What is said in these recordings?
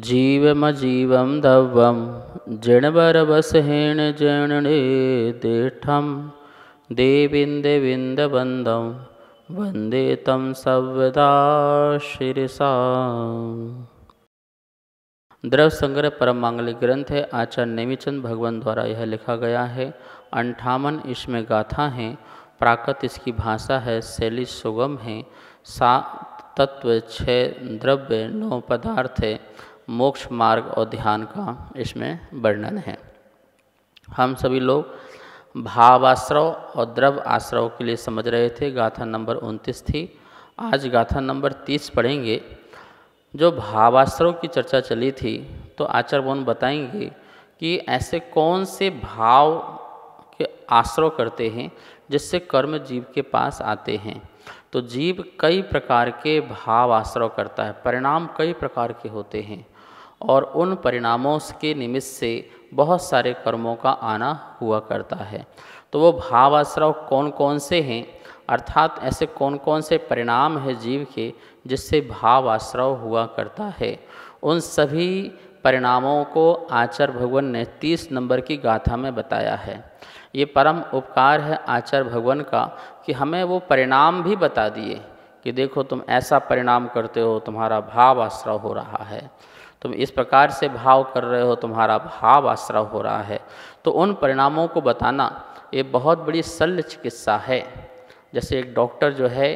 जीवमजीवं दव्वं जिणवरवसहेण जणने देठं देविन्दविन्दवन्दं वन्दे तं सर्वदा शिरसा। द्रव्य संग्रह परम मांगलिक ग्रंथ है। आचार्य नेमिचंद भगवान द्वारा यह लिखा गया है। 58 इसमें गाथा हैं। प्राकृत इसकी भाषा है। शैली सुगम है। 7 तत्व 6 द्रव्य 9 पदार्थ है। मोक्ष मार्ग और ध्यान का इसमें वर्णन है। हम सभी लोग भावाश्रव और द्रव्य आश्रव के लिए समझ रहे थे। गाथा नंबर 29 थी। आज गाथा नंबर 30 पढ़ेंगे। जो भावाश्रव की चर्चा चली थी तो आचार्य वन बताएंगे कि ऐसे कौन से भाव के आश्रव करते हैं जिससे कर्म जीव के पास आते हैं। तो जीव कई प्रकार के भाव आश्रव करता है। परिणाम कई प्रकार के होते हैं और उन परिणामों के निमित्त से बहुत सारे कर्मों का आना हुआ करता है। तो वो भाव आश्रव कौन कौन से हैं, अर्थात ऐसे कौन कौन से परिणाम है जीव के जिससे भाव आश्रव हुआ करता है, उन सभी परिणामों को आचार्य भगवान ने 30 नंबर की गाथा में बताया है। ये परम उपकार है आचार्य भगवान का कि हमें वो परिणाम भी बता दिए कि देखो तुम ऐसा परिणाम करते हो, तुम्हारा भाव आश्रव हो रहा है। तुम इस प्रकार से भाव कर रहे हो, तुम्हारा भाव आश्रव हो रहा है। तो उन परिणामों को बताना ये बहुत बड़ी शल्य चिकित्सा है। जैसे एक डॉक्टर जो है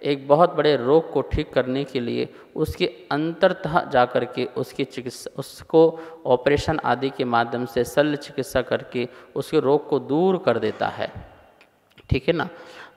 एक बहुत बड़े रोग को ठीक करने के लिए उसके अंततः जाकर के उसकी चिकित्सा, उसको ऑपरेशन आदि के माध्यम से शल्य चिकित्सा करके उसके रोग को दूर कर देता है। ठीक है ना।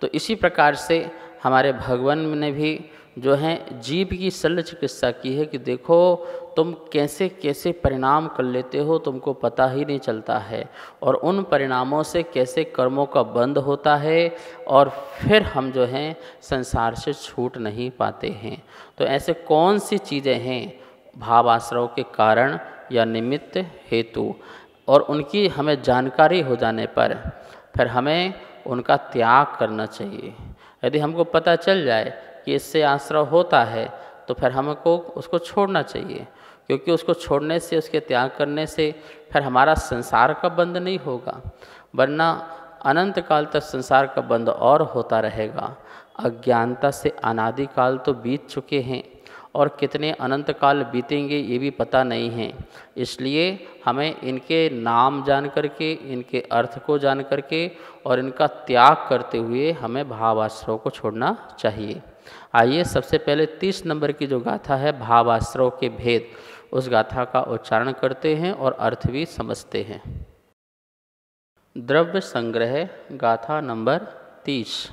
तो इसी प्रकार से हमारे भगवान ने भी जो है जीव की शल्य चिकित्सा की है कि देखो तुम कैसे कैसे परिणाम कर लेते हो, तुमको पता ही नहीं चलता है, और उन परिणामों से कैसे कर्मों का बंध होता है और फिर हम जो हैं संसार से छूट नहीं पाते हैं। तो ऐसे कौन सी चीज़ें हैं भावाश्रव के कारण या निमित्त हेतु, और उनकी हमें जानकारी हो जाने पर फिर हमें उनका त्याग करना चाहिए। यदि हमको पता चल जाए कि इससे आश्रव होता है तो फिर हमको उसको छोड़ना चाहिए, क्योंकि उसको छोड़ने से, उसके त्याग करने से फिर हमारा संसार का बंध नहीं होगा, वरना अनंत काल तक संसार का बंध और होता रहेगा। अज्ञानता से अनादि काल तो बीत चुके हैं और कितने अनंत काल बीतेंगे ये भी पता नहीं है। इसलिए हमें इनके नाम जान करके, इनके अर्थ को जान करके और इनका त्याग करते हुए हमें भावाश्रव को छोड़ना चाहिए। आइए सबसे पहले 30 नंबर की जो गाथा है भावाश्रव के भेद, उस गाथा का उच्चारण करते हैं और अर्थ भी समझते हैं। द्रव्य संग्रह गाथा नंबर 30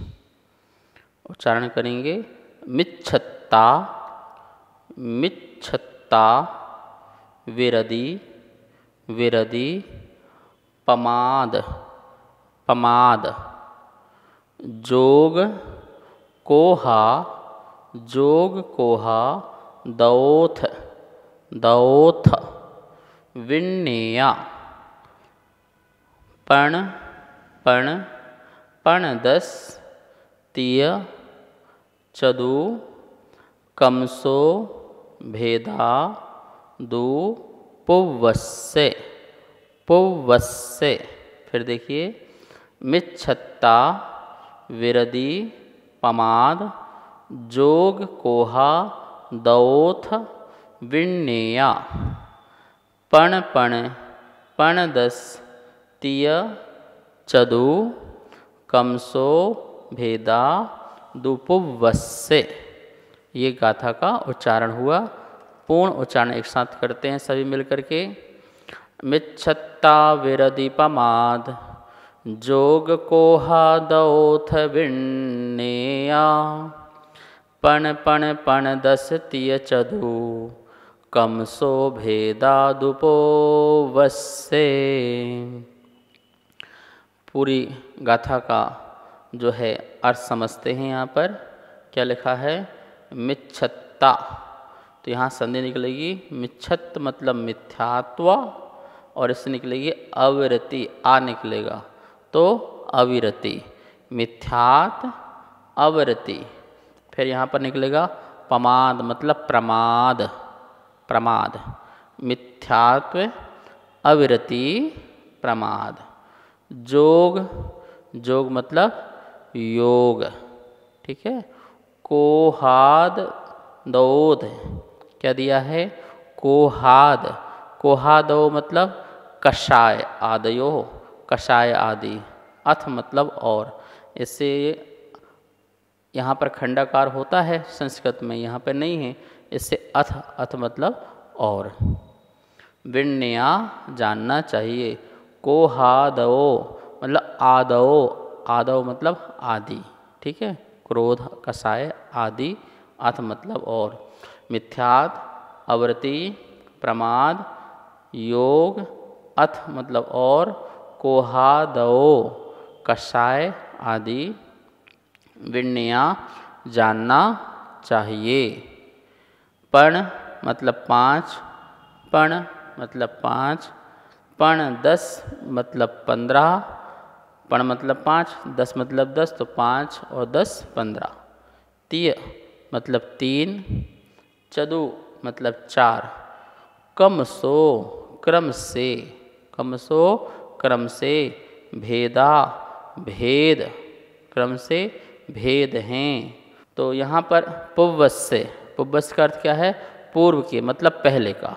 उच्चारण करेंगे। मिच्छत्ता मिच्छत्ता विरदि विरदि पमाद पमाद जोग कोहा जोग कोहा दौथ दौथ विण्णेया पण पण पणदस तिय चदु कमसो भेदा दु पुव्वस्से पुव्वस्से। फिर देखिए मिच्छत्ता विरदि पमाद जोग कोहा दौथ विण्णेया पण पण पणदस तिय चदु कमसो भेदा दुपुव्वस्से। ये गाथा का उच्चारण हुआ। पूर्ण उच्चारण एक साथ करते हैं सभी मिलकर के। मिच्छत्ता विरदि पमाद जोग कोहा दौथ विण्णेया पण पण पणदस तिय चदु कमसो भेदा दुपोवस्से। पूरी गाथा का जो है अर्थ समझते हैं। यहाँ पर क्या लिखा है? मिच्छत्ता, तो यहाँ संधि निकलेगी। मिच्छत मतलब मिथ्यात्व, और इससे निकलेगी अविरति, आ निकलेगा तो अविरति, मिथ्यात अविरति। फिर यहाँ पर निकलेगा पमाद मतलब प्रमाद, प्रमाद। मिथ्यात्व, अविरति, प्रमाद। जोग, जोग मतलब योग, ठीक है। कोहाद दौद, क्या दिया है? कोहाद, कोहादो मतलब कषाय आदयो, कषाय आदि। अथ मतलब और, इससे यहाँ पर खंडाकार होता है संस्कृत में, यहाँ पर नहीं है, इससे अथ, अथ मतलब और। विण्या जानना चाहिए, कोहादो मतलब आदो, आदो मतलब आदि, ठीक है। क्रोध, कषाय आदि, अथ मतलब और। मिथ्यात्, अवृत्ति, प्रमाद, योग, अथ मतलब और, कोहादो कषाय आदि, विण्या जानना चाहिए। पण मतलब 5, पण मतलब 5, पण 10 मतलब 15, पण मतलब 5, 10 मतलब 10, तो 5 और 10 15। तीय मतलब 3, चदु मतलब 4, कम सो क्रम से, कम सो क्रम से, भेदा भेद, क्रम से भेद हैं। तो यहाँ पर पुव्वस्य, पुव्वस्य का अर्थ क्या है? पूर्व के मतलब पहले का।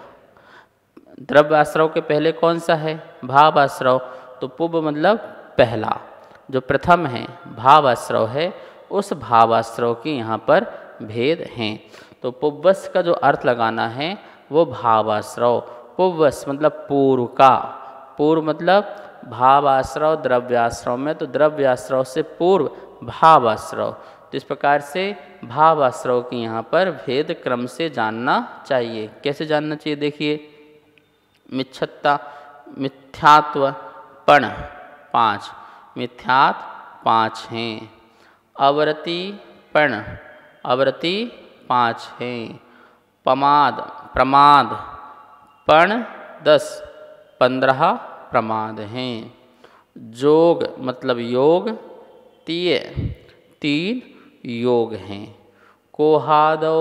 द्रव्य आश्रव के पहले कौन सा है? भाव आश्रव। तो पुव्व मतलब पहला, जो प्रथम है भाव आश्रव है, उस भाव आश्रव के यहाँ पर भेद हैं। तो पुव्वस्य का जो अर्थ लगाना है वो भावाश्रव। पुव्वस्य मतलब पूर्व का, पूर्व मतलब भावाश्रव द्रव्याश्रव में, तो द्रव्याश्रव से पूर्व भावाश्रव। तो इस प्रकार से भावाश्रव की यहाँ पर भेद क्रम से जानना चाहिए। कैसे जानना चाहिए? देखिए, मिच्छत्ता मिथ्यात्व पण 5, मिथ्यात् 5 हैं। अवरति पण, अवरति 5 हैं। पमाद प्रमाद पण 10, 15 प्रमाद हैं। जोग मतलब योग, तीय 3 योग हैं। कोहादो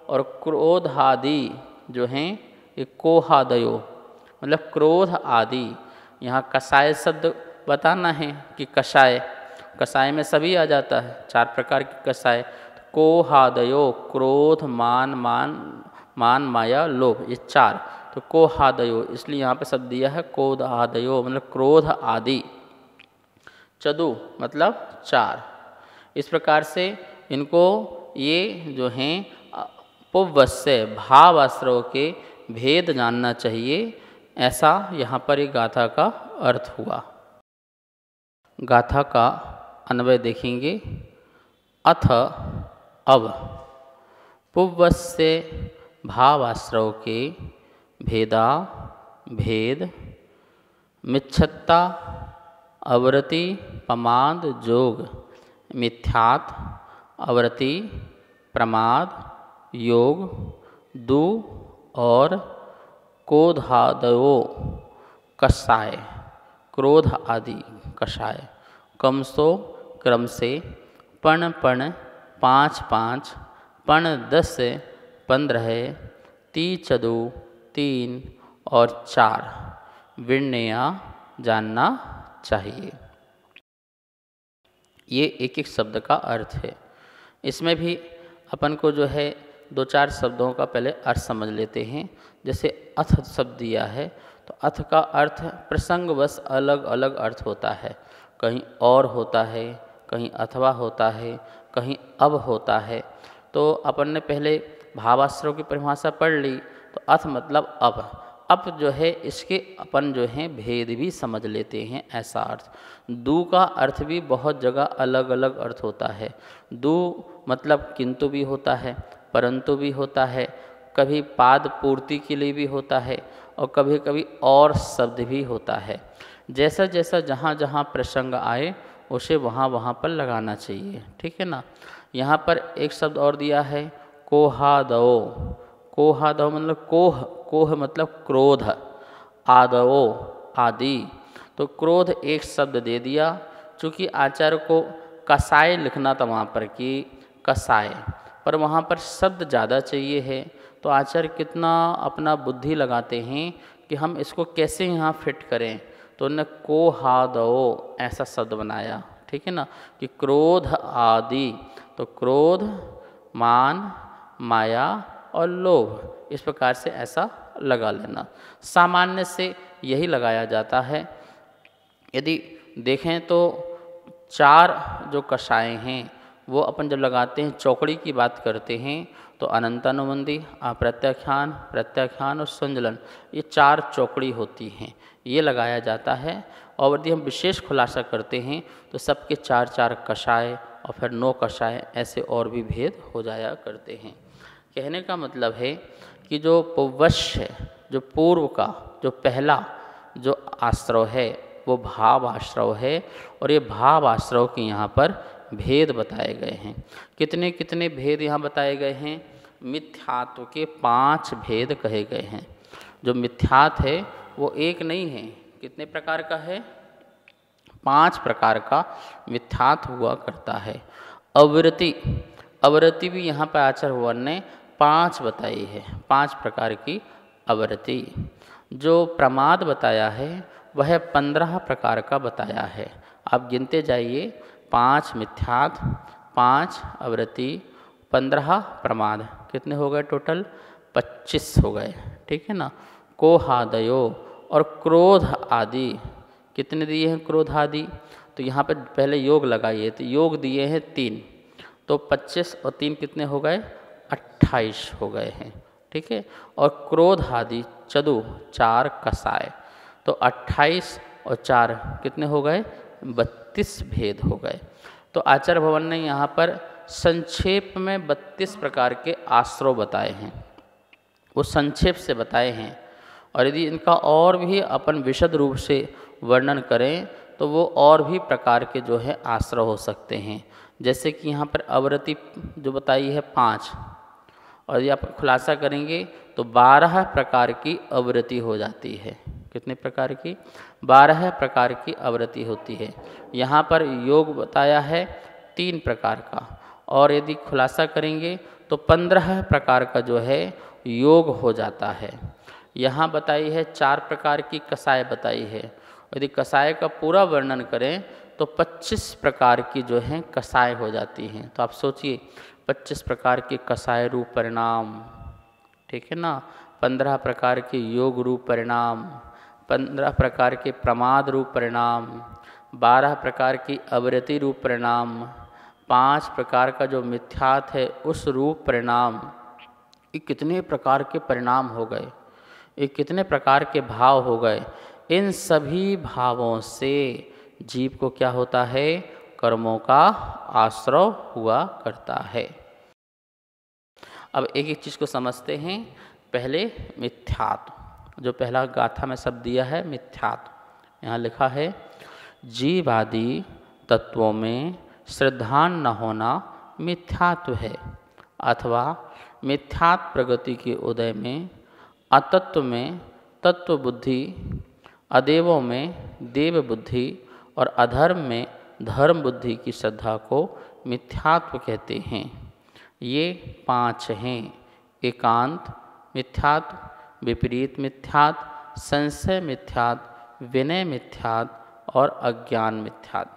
और क्रोधादि जो हैं ये कोहादयो मतलब क्रोध आदि। यहाँ कषाय शब्द बताना है कि कषाय, कषाय में सभी आ जाता है, 4 प्रकार के कषाय। कोहादयो क्रोध, मान मान माया लोभ, ये 4। तो कोहादयो इसलिए यहाँ पे शब्द दिया है कोधादयो मतलब क्रोध आदि। चदु मतलब 4। इस प्रकार से इनको ये जो हैं पुव्वस्य भाव आश्रव के भेद जानना चाहिए। ऐसा यहाँ पर एक गाथा का अर्थ हुआ। गाथा का अन्वय देखेंगे। अथ अब पुव्वस्य भावाश्रव के भेदा भेद, मिच्छत्ता अवरति प्रमाद जोग, मिथ्यात् अवरति प्रमाद योग, दु और कोधादयो कषाय, क्रोध आदि कषाय। कमसो क्रम से, पण 5 5, पण 10 15, ती चदु 3 और 4 विण्या जानना चाहिए। ये एक एक शब्द का अर्थ है। इसमें भी अपन को जो है 2-4 शब्दों का पहले अर्थ समझ लेते हैं। जैसे अथ शब्द दिया है, तो अथ का अर्थ प्रसंगवश अलग अलग अर्थ होता है। कहीं और होता है, कहीं अथवा होता है, कहीं अब होता है। तो अपन ने पहले भावाश्रव की परिभाषा पढ़ ली, तो अथ मतलब अब जो है इसके अपन जो है भेद भी समझ लेते हैं, ऐसा अर्थ। दु का अर्थ भी बहुत जगह अलग अलग अर्थ होता है। दु मतलब किंतु भी होता है, परंतु भी होता है, कभी पाद पूर्ति के लिए भी होता है, और कभी कभी और शब्द भी होता है। जैसा जैसा जहाँ जहाँ प्रसंग आए उसे वहाँ वहाँ पर लगाना चाहिए, ठीक है ना। यहाँ पर एक शब्द और दिया है कोहादो। कोहादो मतलब कोह, कोह मतलब क्रोध, आदवो आदि। तो क्रोध एक शब्द दे दिया। चूँकि आचार्य को कषाय लिखना था वहाँ पर कि कषाय, पर वहाँ पर शब्द ज़्यादा चाहिए है, तो आचार्य कितना अपना बुद्धि लगाते हैं कि हम इसको कैसे यहाँ फिट करें। तो उन्होंने को हा दो ऐसा शब्द बनाया, ठीक है ना, कि क्रोध आदि, तो क्रोध, मान, माया और लोभ, इस प्रकार से ऐसा लगा लेना। सामान्य से यही लगाया जाता है। यदि देखें तो 4 जो कषाय हैं वो अपन जब लगाते हैं, चौकड़ी की बात करते हैं, तो अनंतानुबंधी, अप्रत्याख्यान, प्रत्याख्यान और संजलन, ये 4 चौकड़ी होती हैं, ये लगाया जाता है। और यदि हम विशेष खुलासा करते हैं तो सबके 4-4 कषाय और फिर 9 कषाय, ऐसे और भी भेद हो जाया करते हैं। कहने का मतलब है कि जो पूर्वश्य, जो पूर्व का जो पहला जो आश्रव है वो भाव आश्रव है, और ये भाव आश्रव के यहाँ पर भेद बताए गए हैं। कितने कितने भेद यहाँ बताए गए हैं? मिथ्यात्व के 5 भेद कहे गए हैं। जो मिथ्यात है वो एक नहीं है, कितने प्रकार का है? 5 प्रकार का मिथ्यात हुआ करता है। अवृत्ति, अवृत्ति भी यहाँ पर आचार्य भगवान ने 5 बताई है, 5 प्रकार की अवृत्ति। जो प्रमाद बताया है वह 15 प्रकार का बताया है। आप गिनते जाइए, 5 मिथ्यात, 5 अवृत्ति, 15 प्रमाद, कितने हो गए टोटल? 25 हो गए, ठीक है ना। कोहादयो और क्रोध आदि, कितने दिए हैं क्रोध आदि? तो यहाँ पर पहले योग लगाइए, तो योग दिए हैं 3, तो 25 और 3 कितने हो गए? 28 हो गए हैं, ठीक है। और क्रोध आदि चतु 4 कसाय, तो 28 और 4 कितने हो गए? 32 भेद हो गए। तो आचार्य भवन ने यहाँ पर संक्षेप में 32 प्रकार के आश्रव बताए हैं, वो संक्षेप से बताए हैं। और यदि इनका और भी अपन विशद रूप से वर्णन करें तो वो और भी प्रकार के जो है आश्रव हो सकते हैं। जैसे कि यहाँ पर अवृत्ति जो बताई है 5, और यदि आप खुलासा करेंगे तो 12 प्रकार की अवृत्ति हो जाती है। कितने प्रकार की? 12 प्रकार की अवृत्ति होती है। यहाँ पर योग बताया है 3 प्रकार का, और यदि खुलासा करेंगे तो 15 प्रकार का जो है योग हो जाता है। यहाँ बताई है 4 प्रकार की कषाय बताई है। यदि कषाय का पूरा वर्णन करें तो 25 प्रकार की जो हैं कषाय हो जाती हैं। तो आप सोचिए, 25 प्रकार के कषाय रूप परिणाम, ठीक है ना, 15 प्रकार के योग रूप परिणाम, 15 प्रकार के प्रमाद रूप परिणाम, 12 प्रकार की अवृत्ति रूप परिणाम, 5 प्रकार का जो मिथ्यात है उस रूप परिणाम। ये कितने प्रकार के परिणाम हो गए, ये कितने प्रकार के भाव हो गए। इन सभी भावों से जीव को क्या होता है? कर्मों का आश्रव हुआ करता है। अब एक एक चीज़ को समझते हैं। पहले मिथ्यात, जो पहला गाथा में शब्द दिया है मिथ्यात, यहाँ लिखा है जीव आदि तत्वों में श्रद्धा न होना मिथ्यात्व है, अथवा मिथ्यात प्रगति के उदय में, अतत्व में तत्व बुद्धि, अदेवों में देव बुद्धि और अधर्म में धर्म बुद्धि की श्रद्धा को मिथ्यात्व कहते हैं। ये 5 हैं: एकांत मिथ्यात्व, विपरीत मिथ्यात्व, संशय मिथ्यात्व, विनय मिथ्यात्व और अज्ञान मिथ्यात्व।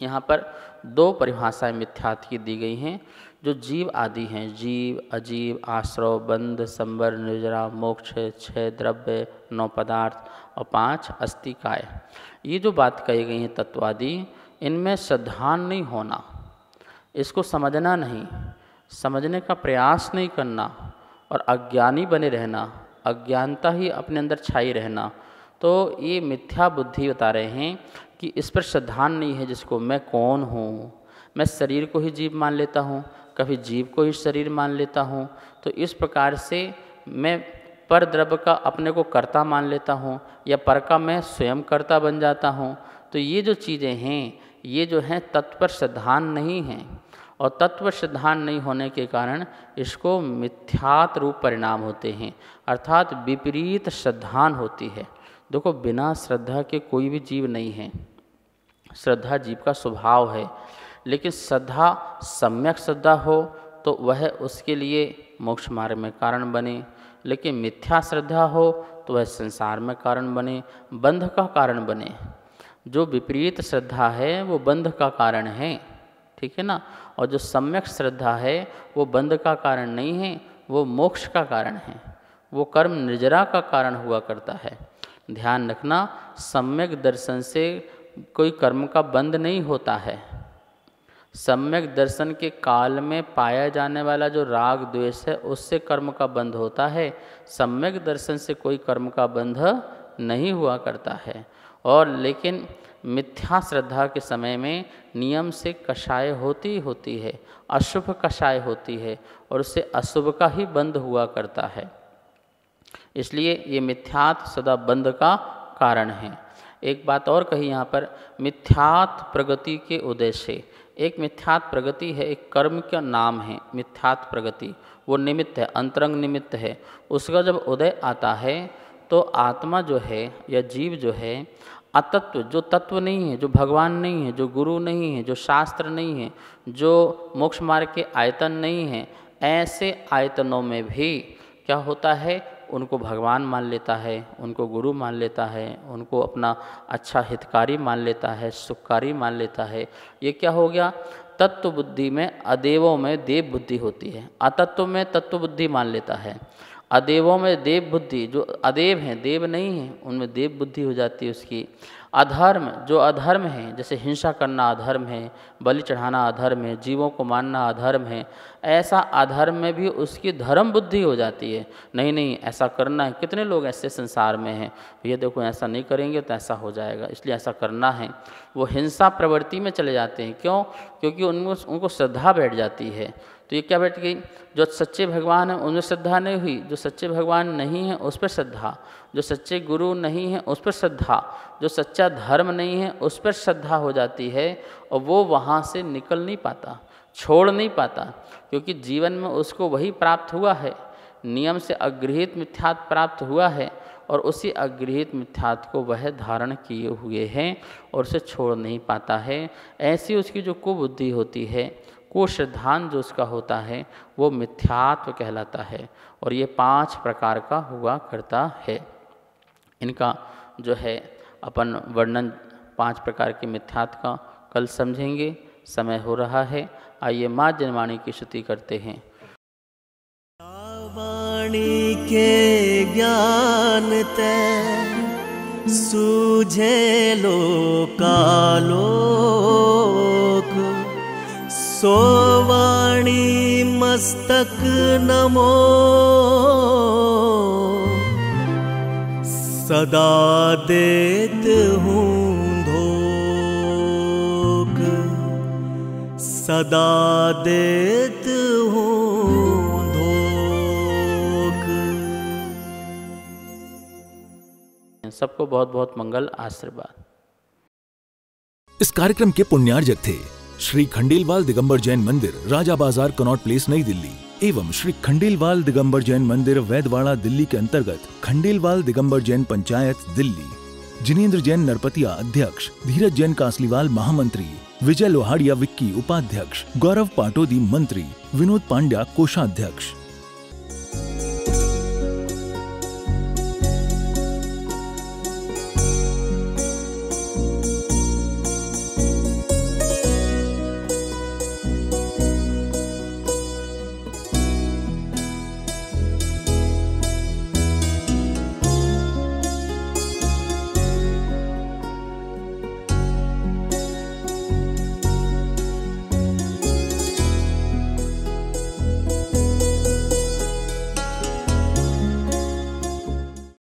यहाँ पर 2 परिभाषाएं मिथ्यात्व की दी गई हैं। जो जीव आदि हैं, जीव, अजीव, आश्रव, बंध, संबर, निर्जरा, मोक्ष, 6 द्रव्य, 9 पदार्थ और 5 अस्तिकाय, ये जो बात कही गई है तत्वादि, इनमें श्रद्धा नहीं होना, इसको समझना नहीं, समझने का प्रयास नहीं करना और अज्ञानी बने रहना, अज्ञानता ही अपने अंदर छाई रहना, तो ये मिथ्या बुद्धि बता रहे हैं कि इस पर श्रद्धा नहीं है। जिसको मैं कौन हूँ, मैं शरीर को ही जीव मान लेता हूँ, कभी जीव को ही शरीर मान लेता हूँ, तो इस प्रकार से मैं पर द्रव्य का अपने को कर्ता मान लेता हूँ, या पर का मैं स्वयं कर्ता बन जाता हूँ। तो ये जो चीज़ें हैं, ये जो हैं तत्पर श्रद्धान नहीं हैं, और तत्व श्रद्धान नहीं होने के कारण इसको मिथ्यात रूप परिणाम होते हैं, अर्थात विपरीत श्रद्धान होती है। देखो, बिना श्रद्धा के कोई भी जीव नहीं है, श्रद्धा जीव का स्वभाव है, लेकिन श्रद्धा सम्यक श्रद्धा हो तो वह उसके लिए मोक्ष मार्ग में कारण बने। लेकिन मिथ्या श्रद्धा हो तो वह संसार में कारण बने, बंध का कारण बने। जो विपरीत श्रद्धा है वो बंध का कारण है, ठीक है ना। और जो सम्यक श्रद्धा है वो बंध का कारण नहीं है, वो मोक्ष का कारण है, वो कर्म निर्जरा का कारण हुआ करता है। ध्यान रखना, सम्यक दर्शन से कोई कर्म का बंध नहीं होता है। सम्यक दर्शन के काल में पाया जाने वाला जो राग द्वेष है उससे कर्म का बंध होता है। सम्यक दर्शन से कोई कर्म का बंध नहीं हुआ करता है। और लेकिन मिथ्या श्रद्धा के समय में नियम से कषाय होती है, अशुभ कषाय होती है और उससे अशुभ का ही बंध हुआ करता है। इसलिए ये मिथ्यात् सदा बंध का कारण है। एक बात और कही यहाँ पर, मिथ्यात् प्रगति के उद्देश्य। एक मिथ्यात् प्रगति है, एक कर्म का नाम है मिथ्यात् प्रगति, वो निमित्त है, अंतरंग निमित्त है। उसका जब उदय आता है तो आत्मा जो है या जीव जो है अतत्व, जो तत्व नहीं है, जो भगवान नहीं है, जो गुरु नहीं है, जो शास्त्र नहीं है, जो मोक्ष मार्ग के आयतन नहीं है, ऐसे आयतनों में भी क्या होता है, उनको भगवान मान लेता है, उनको गुरु मान लेता है, उनको अपना अच्छा हितकारी मान लेता है, सुखकारी मान लेता है। ये क्या हो गया, तत्व बुद्धि में अदेवों में देव बुद्धि होती है, अतत्व में तत्व बुद्धि मान लेता है। अदेवों में देव बुद्धि, जो अदेव हैं, देव नहीं हैं, उनमें देव बुद्धि हो जाती है उसकी। अधर्म, जो अधर्म है, जैसे हिंसा करना अधर्म है, बलि चढ़ाना अधर्म है, जीवों को मानना अधर्म है, ऐसा अधर्म में भी उसकी धर्म बुद्धि हो जाती है। नहीं ऐसा करना है। कितने लोग ऐसे संसार में हैं, ये देखो ऐसा नहीं करेंगे तो ऐसा हो जाएगा, इसलिए ऐसा करना है। वो हिंसा प्रवृत्ति में चले जाते हैं। क्यों? क्योंकि उनको श्रद्धा बैठ जाती है। तो ये क्या बैठ गई, जो सच्चे भगवान हैं उनमें श्रद्धा नहीं हुई, जो सच्चे भगवान नहीं हैं उस पर श्रद्धा, जो सच्चे गुरु नहीं हैं उस पर श्रद्धा, जो सच्चा धर्म नहीं है उस पर श्रद्धा हो जाती है। और वो वहाँ से निकल नहीं पाता, छोड़ नहीं पाता, क्योंकि जीवन में उसको वही प्राप्त हुआ है, नियम से अगृहीत मिथ्यात् प्राप्त हुआ है और उसी अगृहीत मिथ्यात् को वह धारण किए हुए हैं और उसे छोड़ नहीं पाता है। ऐसी उसकी जो कुबुद्धि होती है, कुश्रद्धान जो उसका होता है, वो मिथ्यात्व कहलाता है। और ये 5 प्रकार का हुआ करता है। इनका जो है अपन वर्णन 5 प्रकार के मिथ्यात्व का कल समझेंगे। समय हो रहा है, आइए माँ जनवाणी की स्तुति करते हैं। वाणी के ज्ञान ते सूझे लोकालोक, सोवाणी मस्तक नमो, सदा देत हूँ धोख, सदा देत हूँ धोख। सबको बहुत बहुत मंगल आशीर्वाद। इस कार्यक्रम के पुण्यार्जक थे श्री खंडेलवाल दिगंबर जैन मंदिर, राजा बाजार, कनॉट प्लेस, नई दिल्ली, एवं श्री खंडेलवाल दिगंबर जैन मंदिर, वैदवाड़ा, दिल्ली के अंतर्गत खंडेलवाल दिगंबर जैन पंचायत, दिल्ली। जिनेंद्र जैन नरपतिया अध्यक्ष, धीरज जैन कासलीवाल महामंत्री, विजय लोहाड़िया विक्की उपाध्यक्ष, गौरव पाटोदी मंत्री, विनोद पांड्या कोषाध्यक्ष।